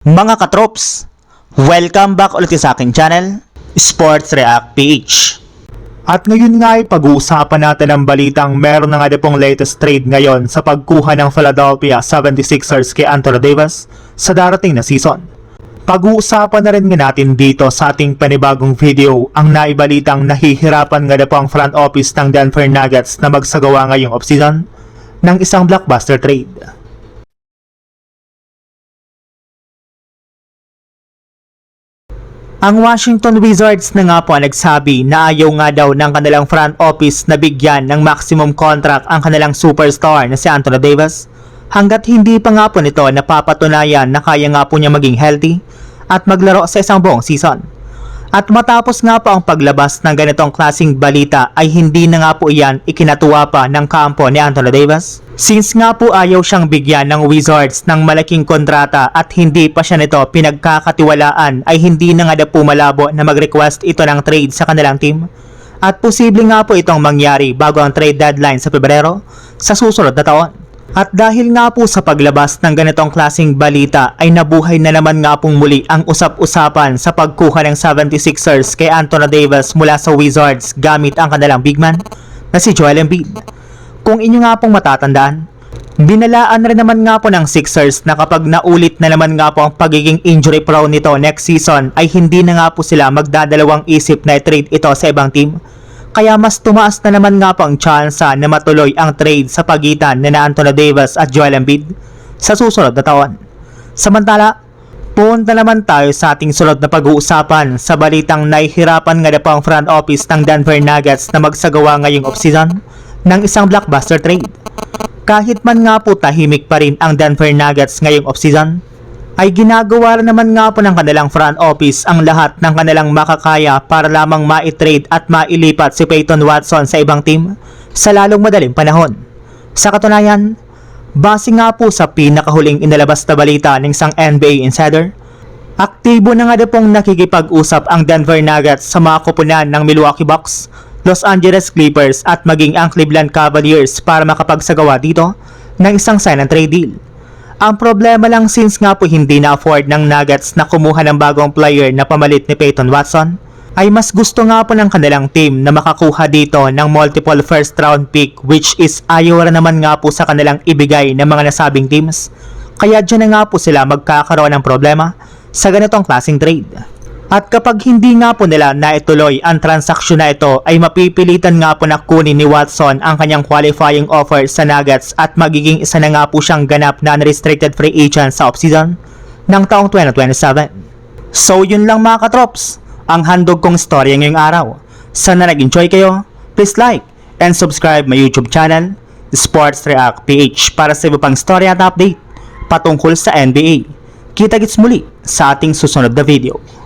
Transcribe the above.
Mga katrops, welcome back ulit sa aking channel, Sports React PH. At ngayon nga ay pag-uusapan natin ang balitang meron na nga pong latest trade ngayon sa pagkuha ng Philadelphia 76ers kay Anthony Davis sa darating na season. Pag-uusapan na rin nga natin dito sa ating panibagong video ang naibalitang nahihirapan nga po ang front office ng Denver Nuggets na magsagawa ngayong offseason ng isang blockbuster trade. Ang Washington Wizards na nga po nagsabi na ayaw nga daw ng kanilang front office na bigyan ng maximum contract ang kanilang superstar na si Anthony Davis hanggat hindi pa nga po nito napapatunayan na kaya nga po niya maging healthy at maglaro sa isang buong season. At matapos nga po ang paglabas ng ganitong klaseng balita ay hindi na nga po iyan ikinatuwa pa ng kampo ni Anthony Davis. Since nga po ayaw siyang bigyan ng Wizards ng malaking kontrata at hindi pa siya nito pinagkakatiwalaan ay hindi na nga po malabo na mag-request ito ng trade sa kanilang team. At posible nga po itong mangyari bago ang trade deadline sa Pebrero sa susunod na taon. At dahil nga po sa paglabas ng ganitong klaseng balita ay nabuhay na naman nga pong muli ang usap-usapan sa pagkuha ng 76ers kay Anthony Davis mula sa Wizards gamit ang kanilang big man na si Joel Embiid. Kung inyo nga pong matatandaan, binalaan rin naman nga po ng Sixers na kapag naulit na naman nga po ang pagiging injury prone nito next season ay hindi na nga po sila magdadalawang isip na i-trade ito sa ibang team. Kaya mas tumaas na naman nga po ang tsansa na matuloy ang trade sa pagitan ni Anthony Davis at Joel Embiid sa susunod na taon. Samantala, punta naman tayo sa ating sunod na pag-uusapan sa balitang nahihirapan nga na po ang front office ng Denver Nuggets na magsagawa ngayong offseason ng isang blockbuster trade. Kahit man nga po tahimik pa rin ang Denver Nuggets ngayong offseason, ay ginagawa naman nga po ng kanilang front office ang lahat ng kanilang makakaya para lamang ma-trade at mailipat si Peyton Watson sa ibang team sa lalong madaling panahon. Sa katunayan, base nga po sa pinakahuling inalabas na balita ng isang NBA insider, aktibo na nga pong nakikipag-usap ang Denver Nuggets sa mga kupunan ng Milwaukee Bucks, Los Angeles Clippers at maging ang Cleveland Cavaliers para makapagsagawa dito ng isang sign and trade deal. Ang problema lang since nga po hindi na-afford ng Nuggets na kumuha ng bagong player na pamalit ni Peyton Watson, ay mas gusto nga po ng kanilang team na makakuha dito ng multiple first round pick which is ayaw rin naman nga po sa kanilang ibigay ng mga nasabing teams. Kaya dyan na nga po sila magkakaroon ng problema sa ganitong klaseng trade. At kapag hindi nga po nila naituloy ang transaksyon na ito ay mapipilitan nga po na kunin ni Watson ang kanyang qualifying offer sa Nuggets at magiging isa na nga po siyang ganap na unrestricted free agent sa offseason ng taong 2027. So yun lang mga katrops, ang handog kong storya ngayong araw. Sana nag-enjoy kayo, please like and subscribe my YouTube channel, Sports React PH para sa iba pang storya at update patungkol sa NBA. Kita-kits muli sa ating susunod na video.